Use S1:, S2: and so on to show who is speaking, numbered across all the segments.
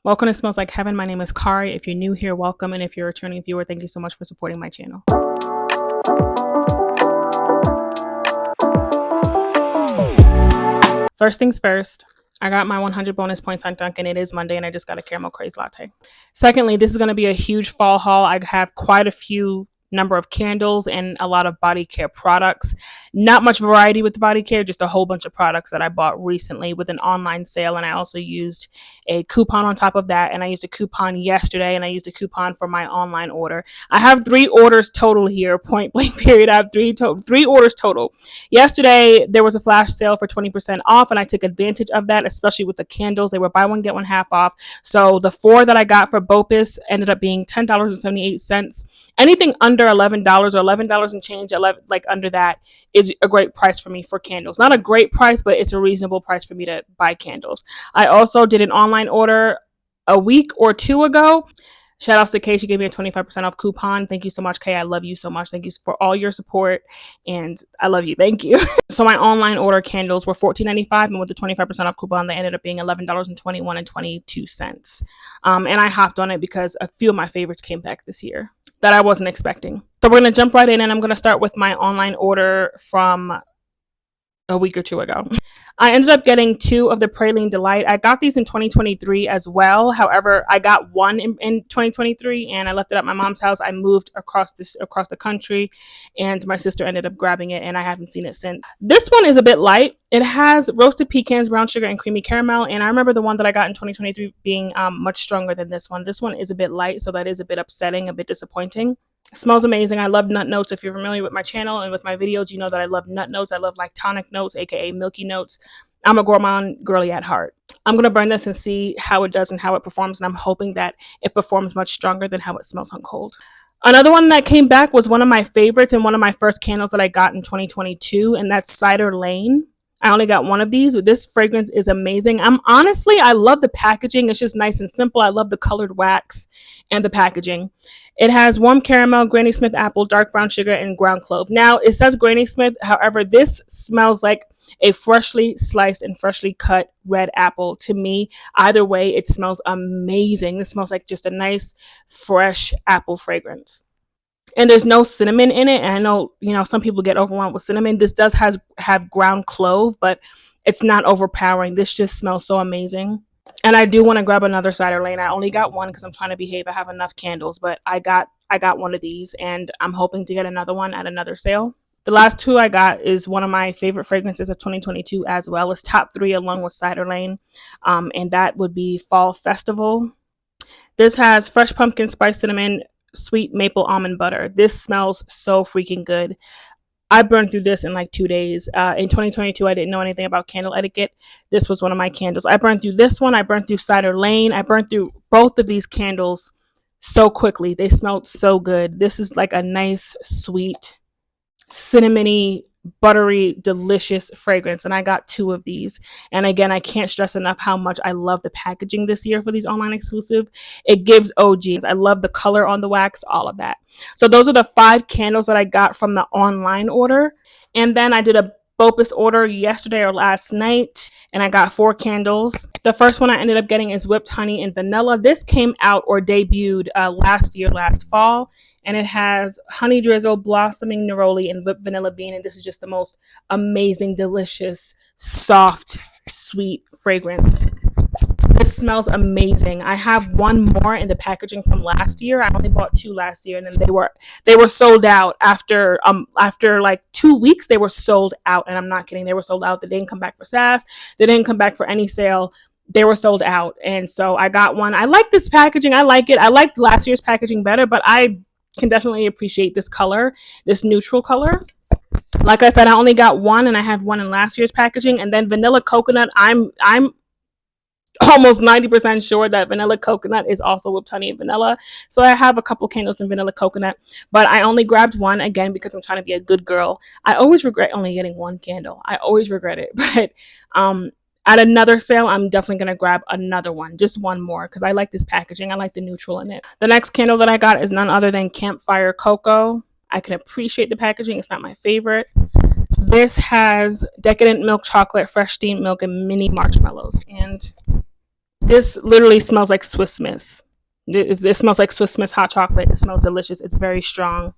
S1: Welcome to Smells Like Heaven. My name is Kari. If you're new here, welcome. And if you're a returning viewer, thank you so much for supporting my channel. First things first, I got my 100 bonus points on Dunkin'. It is Monday and I just got a caramel craze latte. Secondly, this is going to be a huge fall haul. I have quite a few number of candles and a lot of body care products. Not much variety with the body care, just a whole bunch of products that I bought recently with an online sale. And I also used a coupon on top of that. And I used a coupon yesterday and I used a coupon for my online order. I have 3 orders total here, point blank period. I have three orders total. Yesterday, there was a flash sale for 20% off and I took advantage of that, especially with the candles. They were buy one, get one half off. So the 4 that I got for BOPUS ended up being $10.78. Anything under $11 or $11 and change, like under that, is a great price for me for candles. Not a great price, but it's a reasonable price for me to buy candles. I also did an online order a week or 2 ago. Shout outs to Kay. She gave me a 25% off coupon. Thank you so much, Kay. I love you so much. Thank you for all your support. And I love you. Thank you. So my online order candles were $14.95. And with the 25% off coupon, they ended up being $11.21 and 22 cents. And I hopped on it because a few of my favorites came back this year that I wasn't expecting. So we're going to jump right in and I'm going to start with my online order from a week or 2 ago. I ended up getting 2 of the Praline Delight. I got these in 2023 as well. However, I got one in 2023 and I left it at my mom's house. I moved across the country and my sister ended up grabbing it and I haven't seen it since. This one is a bit light. It has roasted pecans, brown sugar, and creamy caramel. And I remember the one that I got in 2023 being much stronger than this one. This one is a bit light, so that is a bit upsetting, a bit disappointing. It smells amazing. I love nut notes. If you're familiar with my channel and with my videos, you know that I love nut notes. I love like tonic notes, aka milky notes. I'm a gourmand girly at heart. I'm going to burn this and see how it does and how it performs. And I'm hoping that it performs much stronger than how it smells on cold. Another one that came back was one of my favorites and one of my first candles that I got in 2022. And that's Cider Lane. I only got one of these, but this fragrance is amazing. I love the packaging. It's just nice and simple. I love the colored wax and the packaging. It has warm caramel, Granny Smith apple, dark brown sugar, and ground clove. Now, it says Granny Smith. However, this smells like a freshly sliced and freshly cut red apple to me. Either way, it smells amazing. It smells like just a nice, fresh apple fragrance. And there's no cinnamon in it. And I know, some people get overwhelmed with cinnamon. This does have ground clove, but it's not overpowering. This just smells so amazing. And I do want to grab another Cider Lane. I only got one because I'm trying to behave. I have enough candles, but I got one of these and I'm hoping to get another one at another sale. The last 2 I got is one of my favorite fragrances of 2022 as well. It's top 3 along with Cider Lane. And that would be Fall Festival. This has fresh pumpkin spice cinnamon, sweet maple almond butter. This smells so freaking good. I burned through this in like 2 days. In 2022, I didn't know anything about candle etiquette. This was one of my candles. I burned through this one. I burned through Cider Lane. I burned through both of these candles so quickly. They smelled so good. This is like a nice, sweet, cinnamony, buttery, delicious fragrance. And I got 2 of these. And again, I can't stress enough how much I love the packaging this year for these online exclusive. It gives OGs. I love the color on the wax, all of that. So those are the 5 candles that I got from the online order. And then I did a BOPUS order yesterday or last night, and I got 4 candles. The first one I ended up getting is Whipped Honey and Vanilla. This came out or debuted last fall, and it has honey drizzle, blossoming neroli, and whipped vanilla bean. And this is just the most amazing, delicious, soft, sweet fragrance. This smells amazing. I have one more in the packaging from last year. I only bought 2 last year, and then they were sold out after like 2 weeks. They were sold out, and I'm not kidding. They were sold out. They didn't come back for SAS. They didn't come back for any sale. They were sold out, and so I got one. I like this packaging. I like it. I liked last year's packaging better, but I can definitely appreciate this color, this neutral color. Like I said, I only got one, and I have one in last year's packaging. And then vanilla coconut, I'm almost 90% sure that vanilla coconut is also Whipped Honey and Vanilla. So I have a couple candles in vanilla coconut, but I only grabbed one again because I'm trying to be a good girl. I always regret only getting one candle. I always regret it. But at another sale, I'm definitely going to grab another one, just one more, because I like this packaging. I like the neutral in it. The next candle that I got is none other than Campfire Cocoa. I can appreciate the packaging. It's not my favorite. This has decadent milk chocolate, fresh steamed milk, and mini marshmallows. And This literally smells like Swiss Miss. This smells like Swiss Miss hot chocolate. It smells delicious. It's very strong.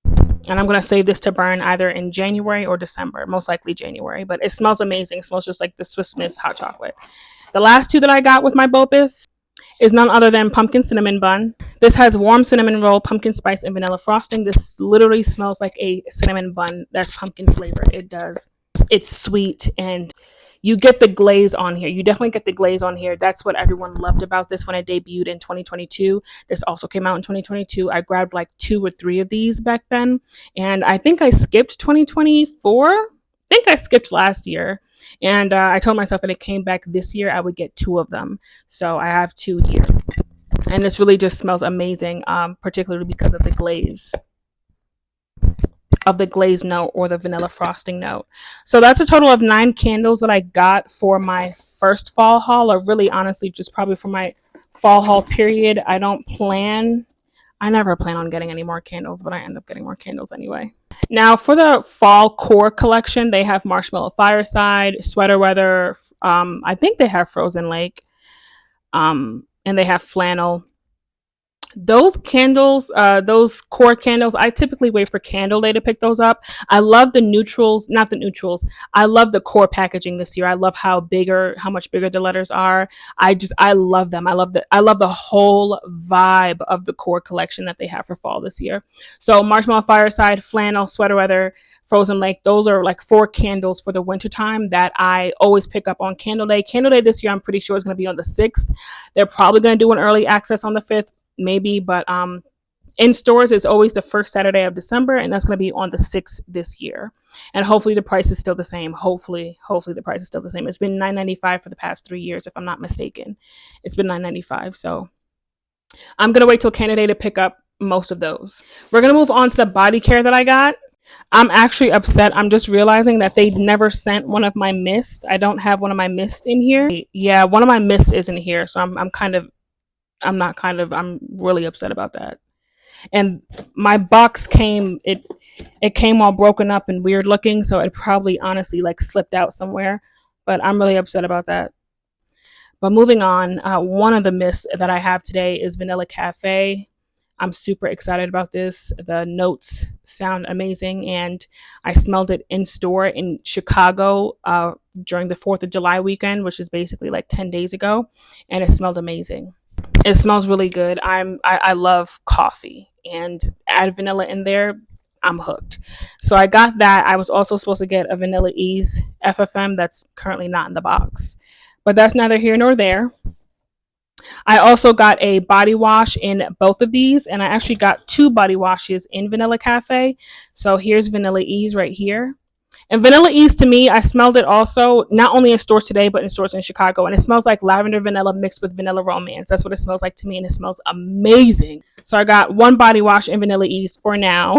S1: And I'm going to save this to burn either in January or December, most likely January. But it smells amazing. It smells just like the Swiss Miss hot chocolate. The last two that I got with my BOPUS is none other than pumpkin cinnamon bun. This has warm cinnamon roll, pumpkin spice, and vanilla frosting. This literally smells like a cinnamon bun that's pumpkin flavored. It does. It's sweet, and you get the glaze on here. You definitely get the glaze on here. That's what everyone loved about this when it debuted in 2022. This also came out in 2022. I grabbed like 2 or 3 of these back then, and I think I skipped 2024. I think I skipped last year, and I told myself that it came back this year, I would get 2 of them. So I have 2 here, and this really just smells amazing, particularly because of the glaze note or the vanilla frosting note. So that's a total of 9 candles that I got for my first fall haul, or really honestly just probably for my fall haul period. I never plan on getting any more candles, but I end up getting more candles anyway. Now for the fall core collection, they have Marshmallow Fireside, Sweater Weather, I think they have Frozen Lake, and they have Flannel. Those candles, those core candles, I typically wait for Candle Day to pick those up. I love the neutrals, not the neutrals. I love the core packaging this year. I love how much bigger the letters are. I love them. I love the whole vibe of the core collection that they have for fall this year. So Marshmallow Fireside, Flannel, Sweater Weather, Frozen Lake, those are like 4 candles for the wintertime that I always pick up on Candle Day. Candle Day this year, I'm pretty sure is going to be on the 6th. They're probably going to do an early access on the 5th. Maybe, but in stores it's always the first Saturday of December, and that's going to be on the 6th this year. And hopefully the price is still the same. Hopefully the price is still the same. It's been $9.95 for the past 3 years, if I'm not mistaken. It's been $9.95. So I'm going to wait till Canada Day to pick up most of those. We're going to move on to the body care that I got. I'm actually upset. I'm just realizing that they never sent one of my mist. I don't have one of my mist in here. Yeah, one of my mist isn't here, so I'm really upset about that. And my box came all broken up and weird looking, so it probably honestly like slipped out somewhere, but I'm really upset about that. But moving on, one of the mists that I have today is Vanilla Cafe. I'm super excited about this. The notes sound amazing, and I smelled it in store in Chicago during the 4th of July weekend, which is basically like 10 days ago, and it smelled amazing. It smells really good. I love coffee, and add vanilla in there, I'm hooked. So I got that. I was also supposed to get a Vanilla Ease FFM that's currently not in the box, but that's neither here nor there. I also got a body wash in both of these, and I actually got 2 body washes in Vanilla Cafe. So here's Vanilla Ease right here. And Vanilla Ease, to me, I smelled it also, not only in stores today, but in stores in Chicago. And it smells like lavender vanilla mixed with vanilla romance. That's what it smells like to me, and it smells amazing. So I got 1 body wash in Vanilla Ease for now.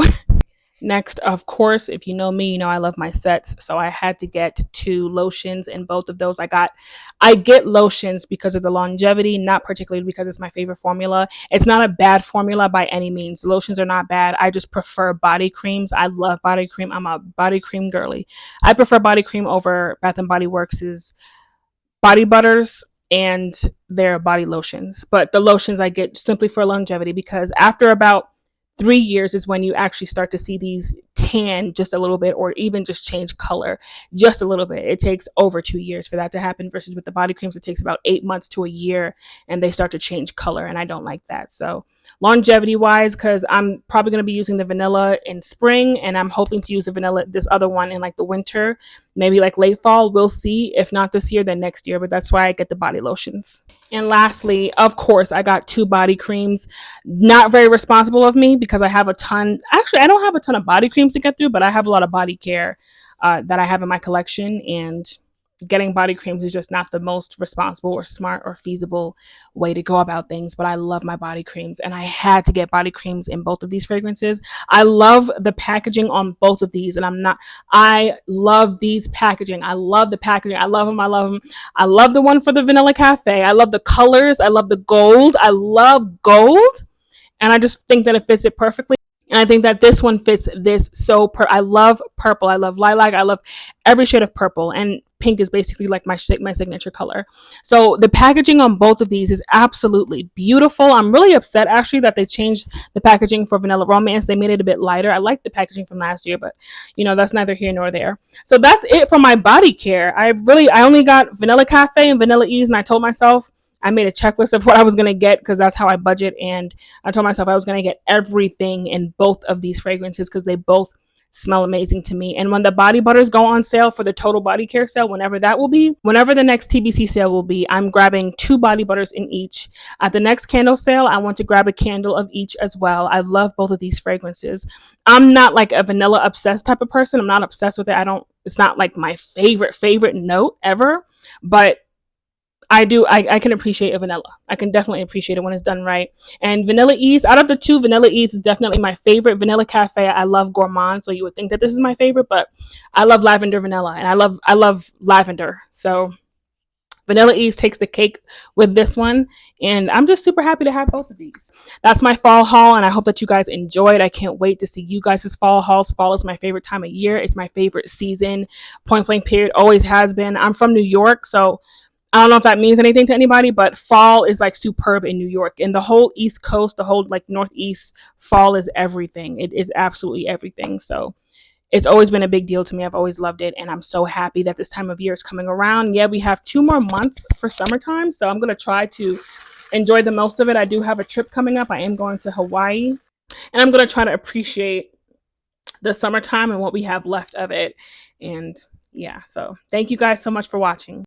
S1: Next, of course, if you know me, you know I love my sets. So I had to get 2 lotions in both of those. I get lotions because of the longevity, not particularly because it's my favorite formula. It's not a bad formula by any means. Lotions are not bad. I just prefer body creams. I love body cream. I'm a body cream girly. I prefer body cream over Bath and Body Works' body butters and their body lotions. But the lotions I get simply for longevity, because after about 3 years is when you actually start to see these tan just a little bit, or even just change color just a little bit. It takes over 2 years for that to happen, versus with the body creams, it takes about 8 months to a year and they start to change color. And I don't like that. So longevity wise, because I'm probably going to be using the vanilla in spring, and I'm hoping to use the vanilla, this other one, in like the winter, maybe like late fall. We'll see. If not this year, then next year. But that's why I get the body lotions. And lastly, of course, I got 2 body creams. Not very responsible of me, because I have a ton. Actually, I don't have a ton of body creams to get through, but I have a lot of body care that I have in my collection, and getting body creams is just not the most responsible or smart or feasible way to go about things. But I love my body creams, and I had to get body creams in both of these fragrances. I love the packaging on both of these, and I love these packaging. I love the packaging. I love them. I love them. I love the one for the Vanilla Cafe. I love the colors. I love the gold. I love gold, and I just think that it fits it perfectly. And I think that this one fits this I love purple. I love lilac. I love every shade of purple. And pink is basically like my signature color. So the packaging on both of these is absolutely beautiful. I'm really upset actually that they changed the packaging for Vanilla Romance. They made it a bit lighter. I like the packaging from last year, but that's neither here nor there. So that's it for my body care. I only got Vanilla Cafe and Vanilla Ease, and I told myself I made a checklist of what I was going to get because that's how I budget. And I told myself I was going to get everything in both of these fragrances because they both smell amazing to me. And when the body butters go on sale for the total body care sale, whenever that will be, whenever the next TBC sale will be, I'm grabbing 2 body butters in each. At the next candle sale, I want to grab a candle of each as well. I love both of these fragrances. I'm not like a vanilla obsessed type of person. I'm not obsessed with it. It's not like my favorite note ever, but I can appreciate a vanilla. I can definitely appreciate it when it's done right. And Vanilla Ease, out of the 2, Vanilla Ease is definitely my favorite. Vanilla Cafe, I love Gourmand, so you would think that this is my favorite, but I love Lavender Vanilla, and I love lavender. So Vanilla Ease takes the cake with this one, and I'm just super happy to have both of these. That's my fall haul, and I hope that you guys enjoyed. I can't wait to see you guys' fall hauls. Fall is my favorite time of year. It's my favorite season. Point blank period, always has been. I'm from New York, so I don't know if that means anything to anybody, but fall is like superb in New York. And the whole East Coast, the whole like Northeast, fall is everything. It is absolutely everything. So it's always been a big deal to me. I've always loved it. And I'm so happy that this time of year is coming around. Yeah, we have 2 more months for summertime. So I'm going to try to enjoy the most of it. I do have a trip coming up. I am going to Hawaii. And I'm going to try to appreciate the summertime and what we have left of it. And yeah, so thank you guys so much for watching.